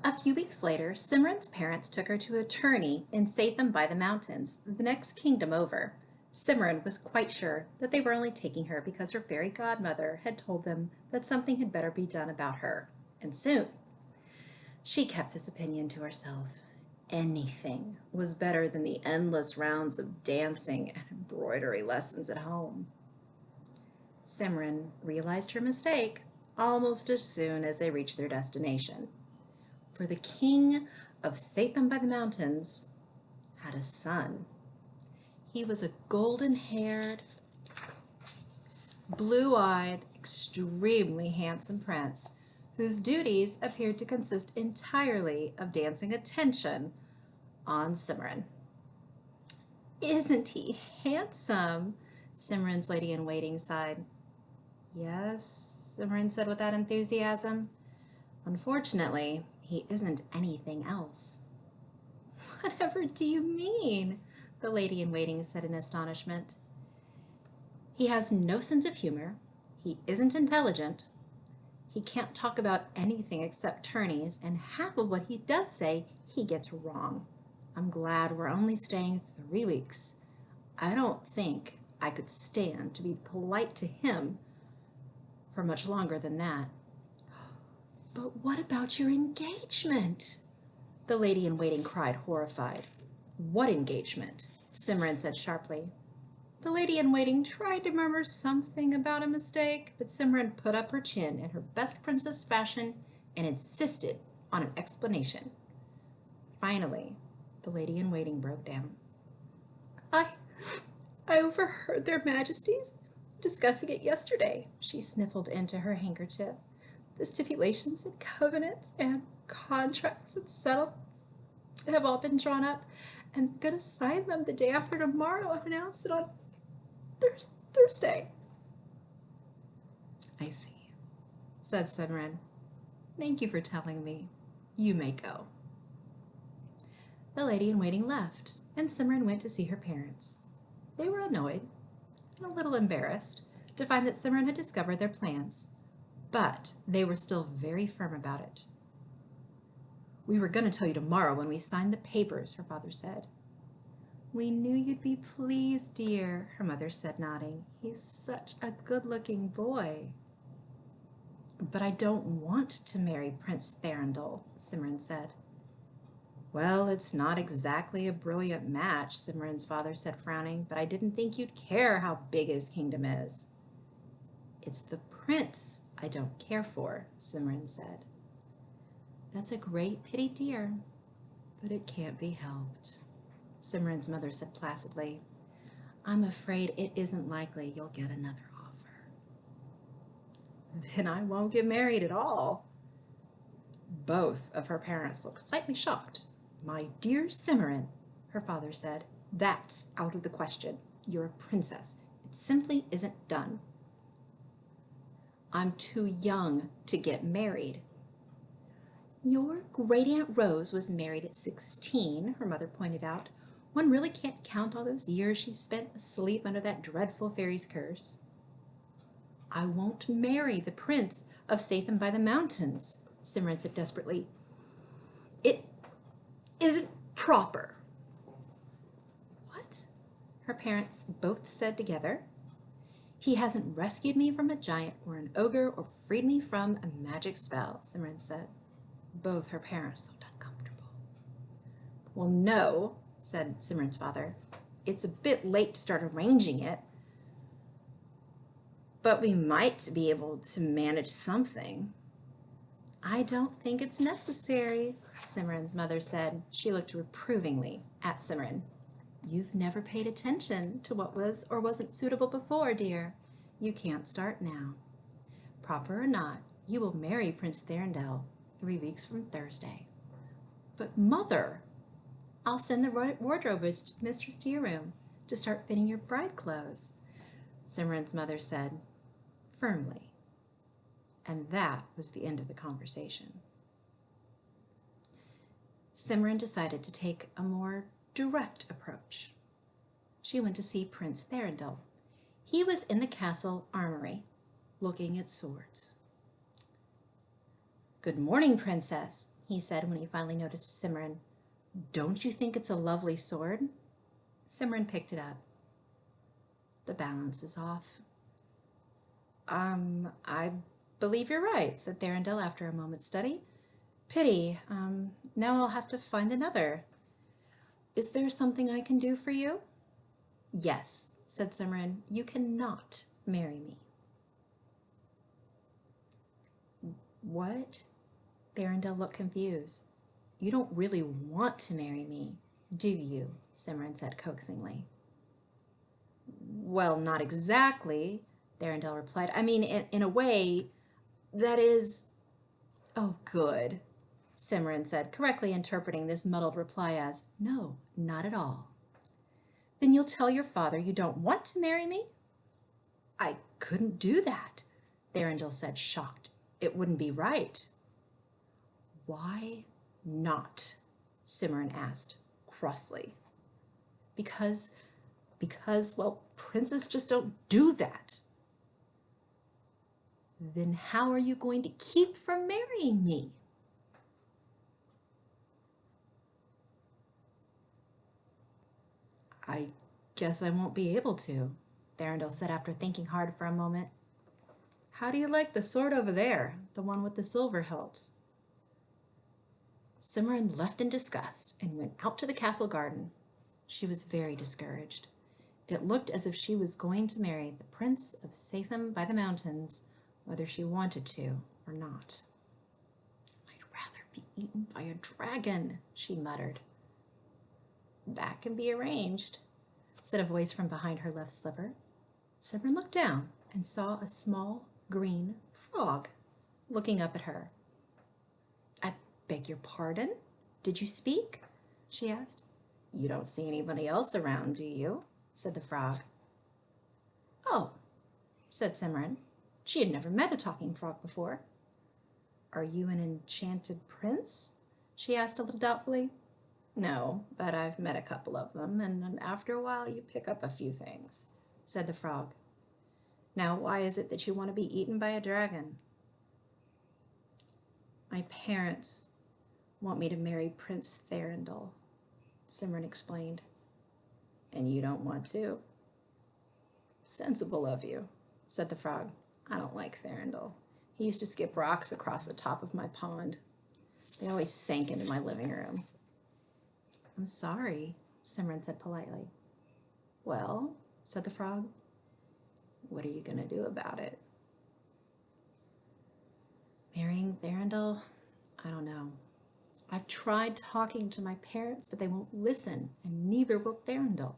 A few weeks later, Simran's parents took her to an attorney in Satham by the Mountains, the next kingdom over. Simran was quite sure that they were only taking her because her fairy godmother had told them that something had better be done about her, and soon. She kept this opinion to herself. Anything was better than the endless rounds of dancing and embroidery lessons at home. Simran realized her mistake almost as soon as they reached their destination. For the king of Satham by the Mountains had a son. He was a golden-haired, blue-eyed, extremely handsome prince whose duties appeared to consist entirely of dancing attention on Simran. "Isn't he handsome?" Simran's lady-in-waiting sighed. "Yes," Simran said without enthusiasm. "Unfortunately, he isn't anything else." "Whatever do you mean?" the lady-in-waiting said in astonishment. "He has no sense of humor. He isn't intelligent. He can't talk about anything except tourneys, and half of what he does say he gets wrong. I'm glad we're only staying 3 weeks. I don't think I could stand to be polite to him for much longer than that." "But what about your engagement?" the lady-in-waiting cried, horrified. "What engagement?" Simran said sharply. The lady-in-waiting tried to murmur something about a mistake, but Simran put up her chin in her best princess fashion and insisted on an explanation. Finally, the lady-in-waiting broke down. I overheard their majesties discussing it yesterday," she sniffled into her handkerchief. "The stipulations and covenants and contracts and settlements have all been drawn up, and I'm going to sign them the day after tomorrow and announce it on Thursday." "I see," said Simran. "Thank you for telling me. You may go." The lady-in-waiting left, and Simran went to see her parents. They were annoyed and a little embarrassed to find that Simran had discovered their plans, but they were still very firm about it. "We were going to tell you tomorrow when we signed the papers," her father said. "We knew you'd be pleased, dear," her mother said, nodding. "He's such a good-looking boy." "But I don't want to marry Prince Thranduil," Simran said. "Well, it's not exactly a brilliant match," Simran's father said, frowning, "but I didn't think you'd care how big his kingdom is." "It's the prince I don't care for," Simran said. "That's a great pity, dear, but it can't be helped," Simran's mother said placidly. "I'm afraid it isn't likely you'll get another offer." "Then I won't get married at all." Both of her parents looked slightly shocked. "My dear Simran," her father said, "that's out of the question. You're a princess. It simply isn't done." "I'm too young to get married." "Your great-aunt Rose was married at 16, her mother pointed out. "One really can't count all those years she spent asleep under that dreadful fairy's curse." "I won't marry the prince of Satham by the Mountains," Simran said desperately. "It isn't proper." "What?" her parents both said together. "He hasn't rescued me from a giant or an ogre or freed me from a magic spell," Simran said. Both her parents looked uncomfortable. "Well, no," said Simran's father. "It's a bit late to start arranging it, but we might be able to manage something." "I don't think it's necessary," Simran's mother said. She looked reprovingly at Simran. "You've never paid attention to what was or wasn't suitable before, dear. You can't start now. Proper or not, you will marry Prince Thranduil 3 weeks from Thursday." "But, Mother—" "I'll send the wardrobe mistress to your room to start fitting your bride clothes," Simran's mother said firmly. And that was the end of the conversation. Simran decided to take a more direct approach. She went to see Prince Thranduil. He was in the castle armory, looking at swords. "Good morning, Princess. he said when he finally noticed Simran. Don't you think it's a lovely sword? Simran picked it up. The balance is off. I believe you're right, said Thorindel after a moment's study. Pity. Now I'll have to find another. Is there something I can do for you? Yes, said Simran. You cannot marry me. What? Thorindel looked confused. You don't really want to marry me, do you? Simran said coaxingly. Well, not exactly, Thorindel replied. I mean, in a way, that is... Oh, good, Simran said, correctly interpreting this muddled reply as, no, not at all. Then you'll tell your father you don't want to marry me? I couldn't do that, Thorindel said, shocked. It wouldn't be right. Why not? Simran asked, crossly. Because, well, princes just don't do that. Then how are you going to keep from marrying me? I guess I won't be able to, Thorindel said after thinking hard for a moment. How do you like the sword over there, the one with the silver hilt? Simran left in disgust and went out to the castle garden. She was very discouraged. It looked as if she was going to marry the Prince of Satham by the Mountains, whether she wanted to or not. I'd rather be eaten by a dragon, she muttered. That can be arranged, said a voice from behind her left slipper. Simran looked down and saw a small green frog looking up at her. I beg your pardon? Did you speak? She asked. You don't see anybody else around, do you? Said the frog. Oh, said Simran. She had never met a talking frog before. Are you an enchanted prince? She asked a little doubtfully. No, but I've met a couple of them, and after a while you pick up a few things, said the frog. Now, why is it that you want to be eaten by a dragon? My parents want me to marry Prince Thorindel, Simran explained. And you don't want to? Sensible of you, said the frog. I don't like Thorindel. He used to skip rocks across the top of my pond. They always sank into my living room. I'm sorry, Simran said politely. Well, said the frog, what are you going to do about it? Marrying Thorindel? I don't know. I've tried talking to my parents, but they won't listen, and neither will Thorindel.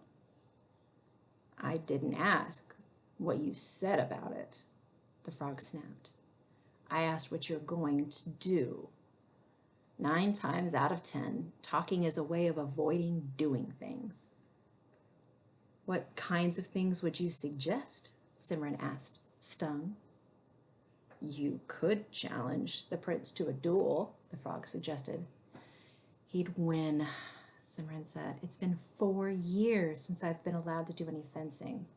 I didn't ask what you said about it, the frog snapped. I asked what you're going to do. 9 times out of 10, talking is a way of avoiding doing things. What kinds of things would you suggest? Simran asked, stung. You could challenge the prince to a duel, the frog suggested. He'd win, Simran said. It's been 4 years since I've been allowed to do any fencing.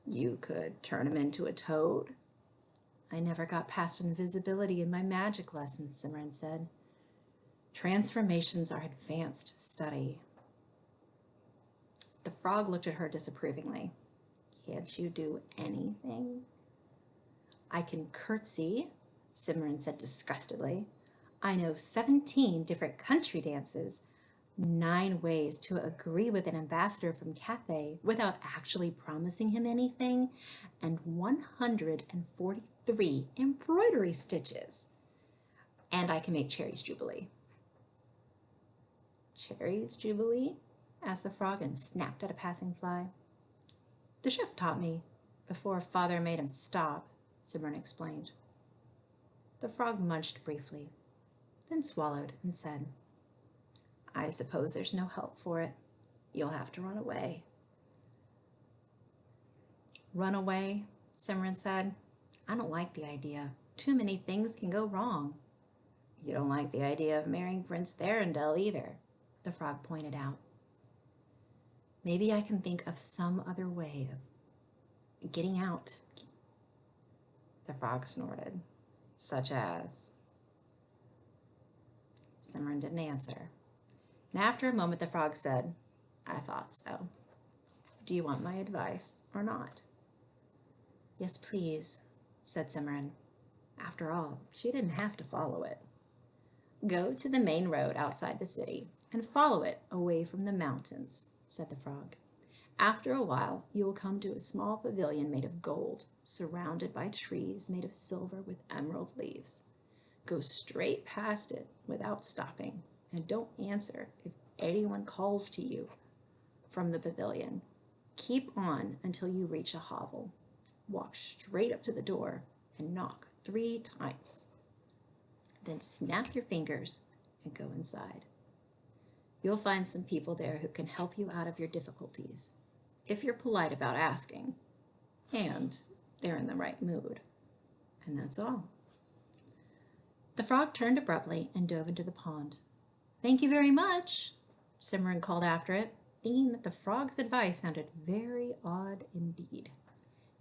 You could turn him into a toad. I never got past invisibility in my magic lessons, Simran said. Transformations are advanced study. The frog looked at her disapprovingly. Can't you do anything? I can curtsy, Simran said disgustedly. I know 17 different country dances, 9 ways to agree with an ambassador from Cathay without actually promising him anything, and 143 embroidery stitches. And I can make Cherry's Jubilee. Cherry's Jubilee? Asked the frog and snapped at a passing fly. The chef taught me before father made him stop, Simran explained. The frog munched briefly, then swallowed and said, I suppose there's no help for it. You'll have to run away. Run away, Simran said. I don't like the idea. Too many things can go wrong. You don't like the idea of marrying Prince Thorindel either, the frog pointed out. Maybe I can think of some other way of getting out. The frog snorted. Such as? Simran didn't answer. And after a moment, the frog said, I thought so. Do you want my advice or not? Yes, please, said Simran. After all, she didn't have to follow it. Go to the main road outside the city and follow it away from the mountains, said the frog. After a while, you will come to a small pavilion made of gold, surrounded by trees made of silver with emerald leaves. Go straight past it without stopping, and don't answer if anyone calls to you from the pavilion. Keep on until you reach a hovel. Walk straight up to the door and knock 3 times. Then snap your fingers and go inside. You'll find some people there who can help you out of your difficulties, if you're polite about asking, and they're in the right mood. And that's all. The frog turned abruptly and dove into the pond. Thank you very much, Simran called after it, thinking that the frog's advice sounded very odd indeed.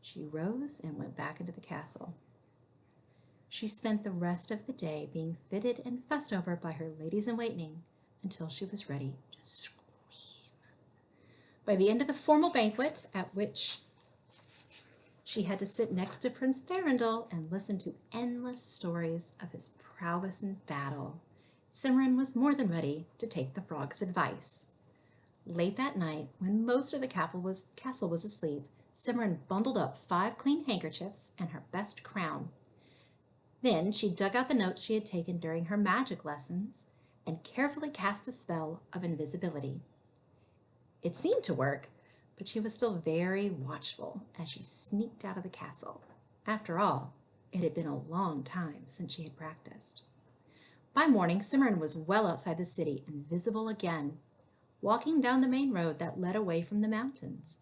She rose and went back into the castle. She spent the rest of the day being fitted and fussed over by her ladies-in-waiting until she was ready to scream. By the end of the formal banquet, at which she had to sit next to Prince Thorindel and listen to endless stories of his prowess in battle, Simran was more than ready to take the frog's advice. Late that night, when most of the castle was asleep, Simran bundled up 5 clean handkerchiefs and her best crown. Then she dug out the notes she had taken during her magic lessons and carefully cast a spell of invisibility. It seemed to work, but she was still very watchful as she sneaked out of the castle. After all, it had been a long time since she had practiced. By morning, Simran was well outside the city and visible again, walking down the main road that led away from the mountains.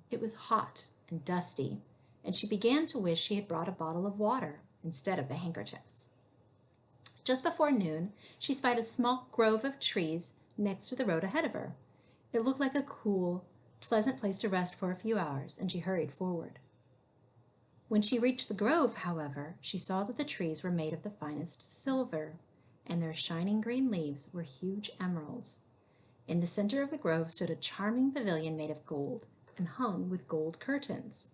It was hot and dusty, and she began to wish she had brought a bottle of water instead of the handkerchiefs. Just before noon, she spied a small grove of trees next to the road ahead of her. It looked like a cool, pleasant place to rest for a few hours, and she hurried forward. When she reached the grove, however, she saw that the trees were made of the finest silver, and their shining green leaves were huge emeralds. In the center of the grove stood a charming pavilion made of gold and hung with gold curtains.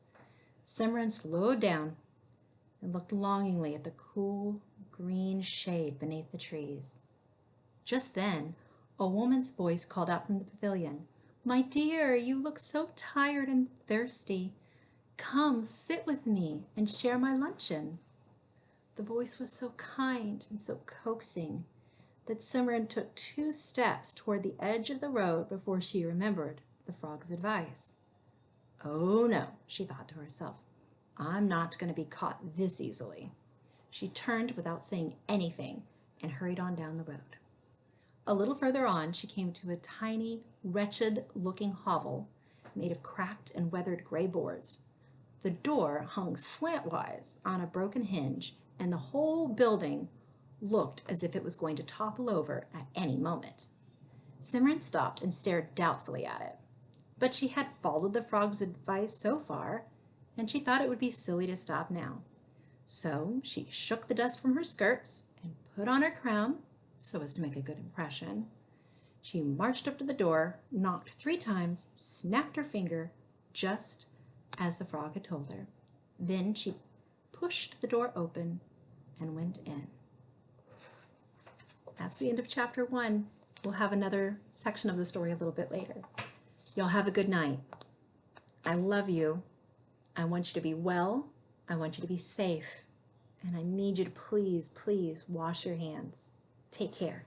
Simran slowed down and looked longingly at the cool green shade beneath the trees. Just then, a woman's voice called out from the pavilion, "My dear, you look so tired and thirsty. Come, sit with me and share my luncheon." The voice was so kind and so coaxing that Simran took 2 steps toward the edge of the road before she remembered the frog's advice. Oh no, she thought to herself, I'm not going to be caught this easily. She turned without saying anything and hurried on down the road. A little further on, she came to a tiny, wretched-looking hovel made of cracked and weathered gray boards. The door hung slantwise on a broken hinge, and the whole building looked as if it was going to topple over at any moment. Simran stopped and stared doubtfully at it. But she had followed the frog's advice so far, and she thought it would be silly to stop now. So she shook the dust from her skirts and put on her crown so as to make a good impression. She marched up to the door, knocked 3 times, snapped her finger, just as the frog had told her. Then she pushed the door open and went in. That's the end of chapter 1. We'll have another section of the story a little bit later. Y'all have a good night. I love you. I want you to be well. I want you to be safe. And I need you to please, please wash your hands. Take care.